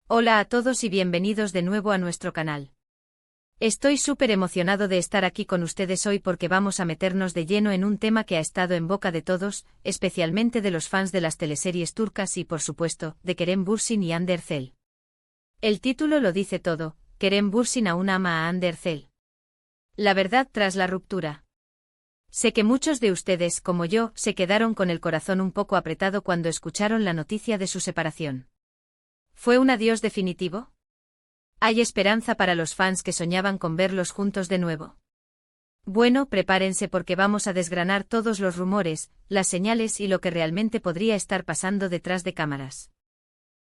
Hola a todos y bienvenidos de nuevo a nuestro canal. Estoy súper emocionado de estar aquí con ustedes hoy porque vamos a meternos de lleno en un tema que ha estado en boca de todos, especialmente de los fans de las teleseries turcas y por supuesto, de Kerem Bürsin y Hande Erçel. El título lo dice todo, Kerem Bürsin aún ama a Hande Erçel. La verdad tras la ruptura. Sé que muchos de ustedes, como yo, se quedaron con el corazón un poco apretado cuando escucharon la noticia de su separación. ¿Fue un adiós definitivo? ¿Hay esperanza para los fans que soñaban con verlos juntos de nuevo? Bueno, prepárense porque vamos a desgranar todos los rumores, las señales y lo que realmente podría estar pasando detrás de cámaras.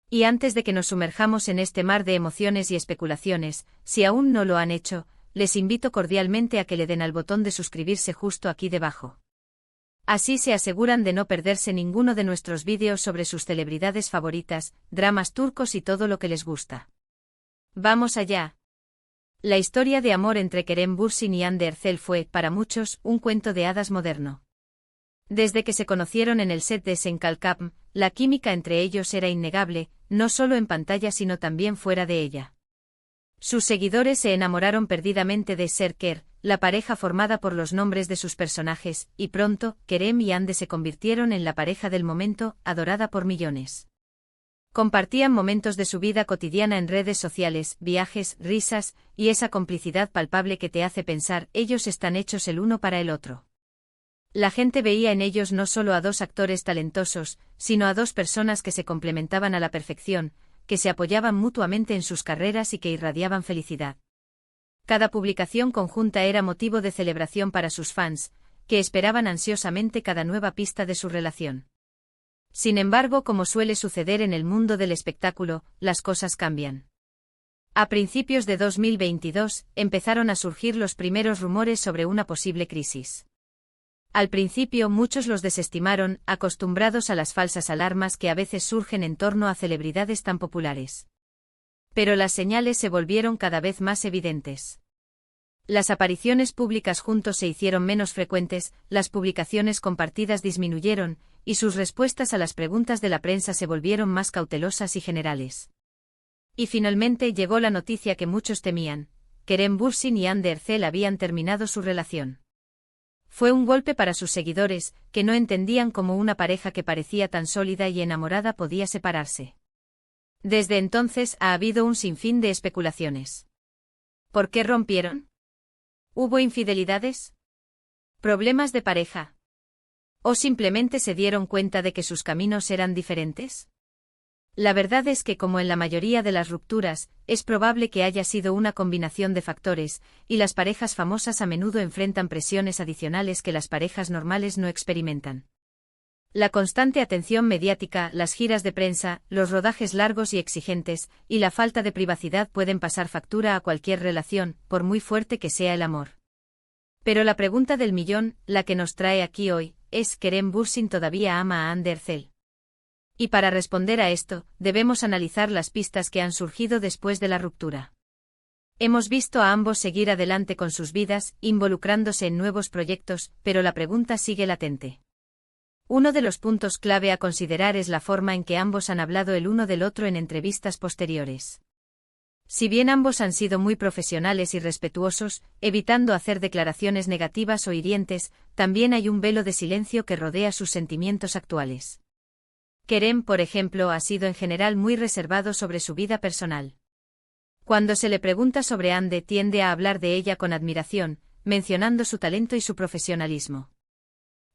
Y antes de que nos sumerjamos en este mar de emociones y especulaciones, si aún no lo han hecho, les invito cordialmente a que le den al botón de suscribirse justo aquí debajo. Así se aseguran de no perderse ninguno de nuestros vídeos sobre sus celebridades favoritas, dramas turcos y todo lo que les gusta. ¡Vamos allá! La historia de amor entre Kerem Bürsin y Hande Erçel fue, para muchos, un cuento de hadas moderno. Desde que se conocieron en el set de Senkalkapm, la química entre ellos era innegable, no solo en pantalla sino también fuera de ella. Sus seguidores se enamoraron perdidamente de Serker, la pareja formada por los nombres de sus personajes, y pronto, Kerem y Hande se convirtieron en la pareja del momento, adorada por millones. Compartían momentos de su vida cotidiana en redes sociales, viajes, risas, y esa complicidad palpable que te hace pensar, ellos están hechos el uno para el otro. La gente veía en ellos no solo a dos actores talentosos, sino a dos personas que se complementaban a la perfección, que se apoyaban mutuamente en sus carreras y que irradiaban felicidad. Cada publicación conjunta era motivo de celebración para sus fans, que esperaban ansiosamente cada nueva pista de su relación. Sin embargo, como suele suceder en el mundo del espectáculo, las cosas cambian. A principios de 2022, empezaron a surgir los primeros rumores sobre una posible crisis. Al principio muchos los desestimaron, acostumbrados a las falsas alarmas que a veces surgen en torno a celebridades tan populares. Pero las señales se volvieron cada vez más evidentes. Las apariciones públicas juntos se hicieron menos frecuentes, las publicaciones compartidas disminuyeron, y sus respuestas a las preguntas de la prensa se volvieron más cautelosas y generales. Y finalmente llegó la noticia que muchos temían: Kerem Bürsin y Hande Erçel habían terminado su relación. Fue un golpe para sus seguidores, que no entendían cómo una pareja que parecía tan sólida y enamorada podía separarse. Desde entonces ha habido un sinfín de especulaciones. ¿Por qué rompieron? ¿Hubo infidelidades? ¿Problemas de pareja? ¿O simplemente se dieron cuenta de que sus caminos eran diferentes? La verdad es que, como en la mayoría de las rupturas, es probable que haya sido una combinación de factores, y las parejas famosas a menudo enfrentan presiones adicionales que las parejas normales no experimentan. La constante atención mediática, las giras de prensa, los rodajes largos y exigentes, y la falta de privacidad pueden pasar factura a cualquier relación, por muy fuerte que sea el amor. Pero la pregunta del millón, la que nos trae aquí hoy, es: ¿Kerem Bürsin todavía ama a Hande Erçel? Y para responder a esto, debemos analizar las pistas que han surgido después de la ruptura. Hemos visto a ambos seguir adelante con sus vidas, involucrándose en nuevos proyectos, pero la pregunta sigue latente. Uno de los puntos clave a considerar es la forma en que ambos han hablado el uno del otro en entrevistas posteriores. Si bien ambos han sido muy profesionales y respetuosos, evitando hacer declaraciones negativas o hirientes, también hay un velo de silencio que rodea sus sentimientos actuales. Kerem, por ejemplo, ha sido en general muy reservado sobre su vida personal. Cuando se le pregunta sobre Hande, tiende a hablar de ella con admiración, mencionando su talento y su profesionalismo.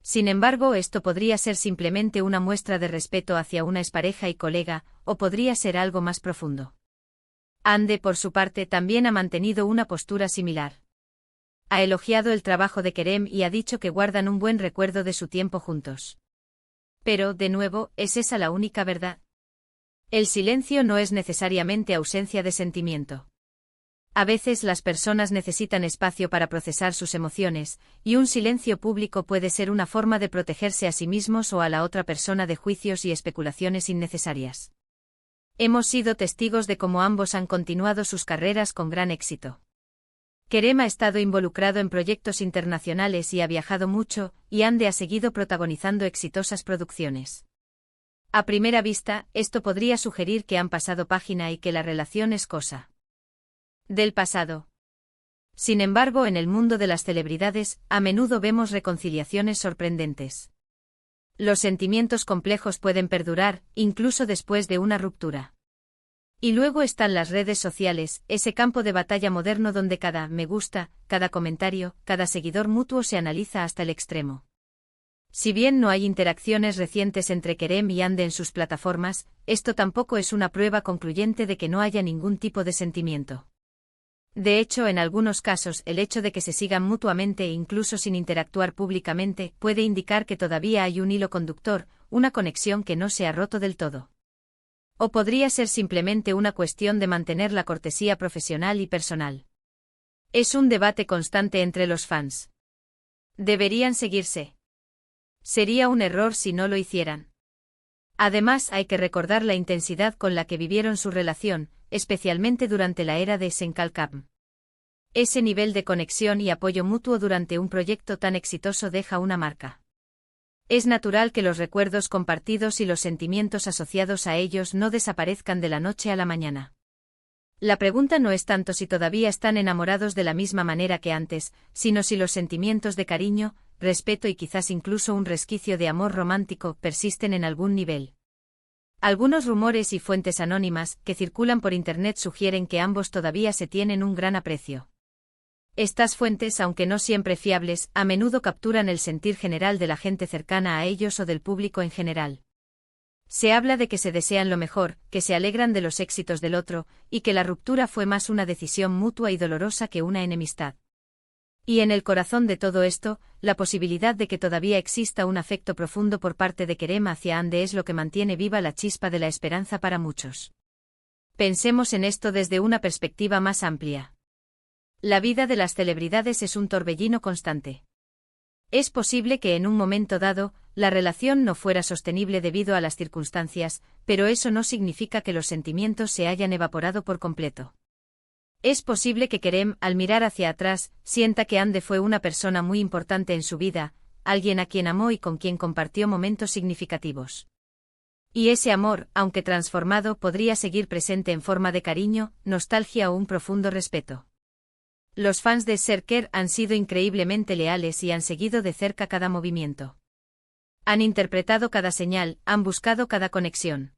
Sin embargo, esto podría ser simplemente una muestra de respeto hacia una expareja y colega, o podría ser algo más profundo. Hande, por su parte, también ha mantenido una postura similar. Ha elogiado el trabajo de Kerem y ha dicho que guardan un buen recuerdo de su tiempo juntos. Pero, de nuevo, ¿es esa la única verdad? El silencio no es necesariamente ausencia de sentimiento. A veces las personas necesitan espacio para procesar sus emociones, y un silencio público puede ser una forma de protegerse a sí mismos o a la otra persona de juicios y especulaciones innecesarias. Hemos sido testigos de cómo ambos han continuado sus carreras con gran éxito. Kerem ha estado involucrado en proyectos internacionales y ha viajado mucho, y Hande ha seguido protagonizando exitosas producciones. A primera vista, esto podría sugerir que han pasado página y que la relación es cosa del pasado. Sin embargo, en el mundo de las celebridades, a menudo vemos reconciliaciones sorprendentes. Los sentimientos complejos pueden perdurar, incluso después de una ruptura. Y luego están las redes sociales, ese campo de batalla moderno donde cada me gusta, cada comentario, cada seguidor mutuo se analiza hasta el extremo. Si bien no hay interacciones recientes entre Kerem y Hande en sus plataformas, esto tampoco es una prueba concluyente de que no haya ningún tipo de sentimiento. De hecho, en algunos casos, el hecho de que se sigan mutuamente e incluso sin interactuar públicamente puede indicar que todavía hay un hilo conductor, una conexión que no se ha roto del todo. O podría ser simplemente una cuestión de mantener la cortesía profesional y personal. Es un debate constante entre los fans. ¿Deberían seguirse? Sería un error si no lo hicieran. Además, hay que recordar la intensidad con la que vivieron su relación, especialmente durante la era de Senkalkam. Ese nivel de conexión y apoyo mutuo durante un proyecto tan exitoso deja una marca. Es natural que los recuerdos compartidos y los sentimientos asociados a ellos no desaparezcan de la noche a la mañana. La pregunta no es tanto si todavía están enamorados de la misma manera que antes, sino si los sentimientos de cariño, respeto y quizás incluso un resquicio de amor romántico persisten en algún nivel. Algunos rumores y fuentes anónimas que circulan por Internet sugieren que ambos todavía se tienen un gran aprecio. Estas fuentes, aunque no siempre fiables, a menudo capturan el sentir general de la gente cercana a ellos o del público en general. Se habla de que se desean lo mejor, que se alegran de los éxitos del otro, y que la ruptura fue más una decisión mutua y dolorosa que una enemistad. Y en el corazón de todo esto, la posibilidad de que todavía exista un afecto profundo por parte de Kerem hacia Hande es lo que mantiene viva la chispa de la esperanza para muchos. Pensemos en esto desde una perspectiva más amplia. La vida de las celebridades es un torbellino constante. Es posible que en un momento dado, la relación no fuera sostenible debido a las circunstancias, pero eso no significa que los sentimientos se hayan evaporado por completo. Es posible que Kerem, al mirar hacia atrás, sienta que Hande fue una persona muy importante en su vida, alguien a quien amó y con quien compartió momentos significativos. Y ese amor, aunque transformado, podría seguir presente en forma de cariño, nostalgia o un profundo respeto. Los fans de Serker han sido increíblemente leales y han seguido de cerca cada movimiento. Han interpretado cada señal, han buscado cada conexión.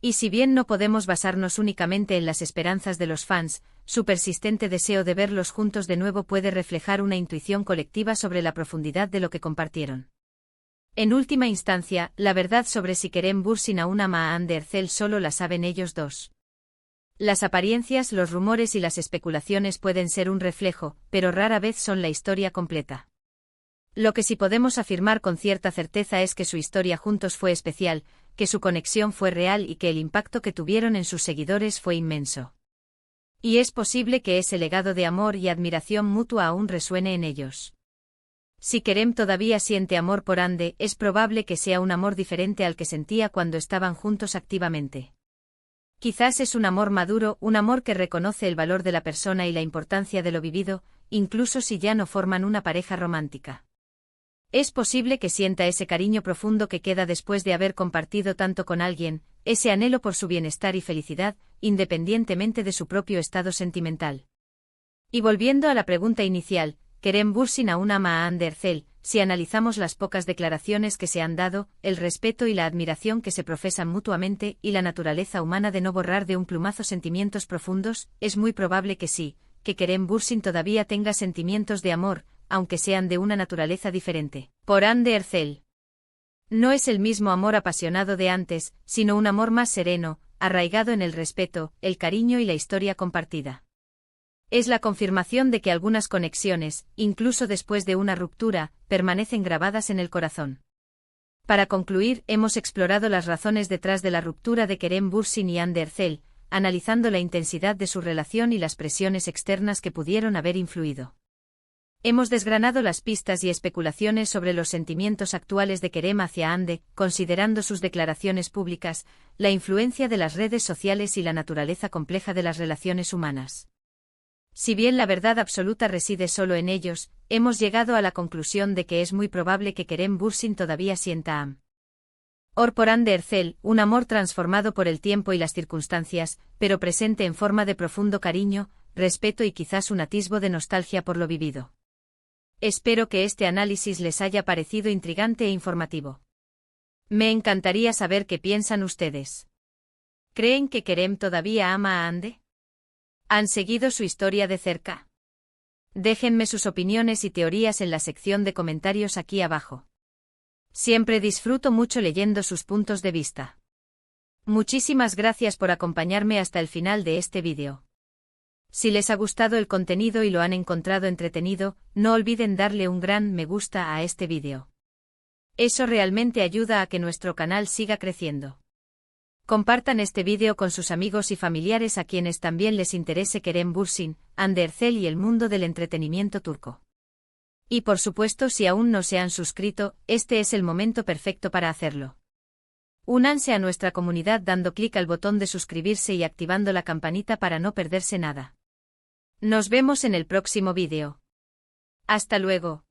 Y si bien no podemos basarnos únicamente en las esperanzas de los fans, su persistente deseo de verlos juntos de nuevo puede reflejar una intuición colectiva sobre la profundidad de lo que compartieron. En última instancia, la verdad sobre si Kerem Bürsin aún ama a Hande Erçel solo la saben ellos dos. Las apariencias, los rumores y las especulaciones pueden ser un reflejo, pero rara vez son la historia completa. Lo que sí podemos afirmar con cierta certeza es que su historia juntos fue especial, que su conexión fue real y que el impacto que tuvieron en sus seguidores fue inmenso. Y es posible que ese legado de amor y admiración mutua aún resuene en ellos. Si Kerem todavía siente amor por Hande, es probable que sea un amor diferente al que sentía cuando estaban juntos activamente. Quizás es un amor maduro, un amor que reconoce el valor de la persona y la importancia de lo vivido, incluso si ya no forman una pareja romántica. Es posible que sienta ese cariño profundo que queda después de haber compartido tanto con alguien, ese anhelo por su bienestar y felicidad, independientemente de su propio estado sentimental. Y volviendo a la pregunta inicial, Kerem Bürsin aún ama a Hande Erçel. Si analizamos las pocas declaraciones que se han dado, el respeto y la admiración que se profesan mutuamente y la naturaleza humana de no borrar de un plumazo sentimientos profundos, es muy probable que sí, que Kerem Bürsin todavía tenga sentimientos de amor, aunque sean de una naturaleza diferente, por Hande Erçel. No es el mismo amor apasionado de antes, sino un amor más sereno, arraigado en el respeto, el cariño y la historia compartida. Es la confirmación de que algunas conexiones, incluso después de una ruptura, permanecen grabadas en el corazón. Para concluir, hemos explorado las razones detrás de la ruptura de Kerem Bürsin y Hande Erçel, analizando la intensidad de su relación y las presiones externas que pudieron haber influido. Hemos desgranado las pistas y especulaciones sobre los sentimientos actuales de Kerem hacia Hande, considerando sus declaraciones públicas, la influencia de las redes sociales y la naturaleza compleja de las relaciones humanas. Si bien la verdad absoluta reside solo en ellos, hemos llegado a la conclusión de que es muy probable que Kerem Bürsin todavía sienta Orporan de Ercel, un amor transformado por el tiempo y las circunstancias, pero presente en forma de profundo cariño, respeto y quizás un atisbo de nostalgia por lo vivido. Espero que este análisis les haya parecido intrigante e informativo. Me encantaría saber qué piensan ustedes. ¿Creen que Kerem todavía ama a Hande? ¿Han seguido su historia de cerca? Déjenme sus opiniones y teorías en la sección de comentarios aquí abajo. Siempre disfruto mucho leyendo sus puntos de vista. Muchísimas gracias por acompañarme hasta el final de este vídeo. Si les ha gustado el contenido y lo han encontrado entretenido, no olviden darle un gran me gusta a este vídeo. Eso realmente ayuda a que nuestro canal siga creciendo. Compartan este vídeo con sus amigos y familiares a quienes también les interese Kerem Bürsin, Hande Erçel y el mundo del entretenimiento turco. Y por supuesto, si aún no se han suscrito, este es el momento perfecto para hacerlo. Únanse a nuestra comunidad dando clic al botón de suscribirse y activando la campanita para no perderse nada. Nos vemos en el próximo vídeo. Hasta luego.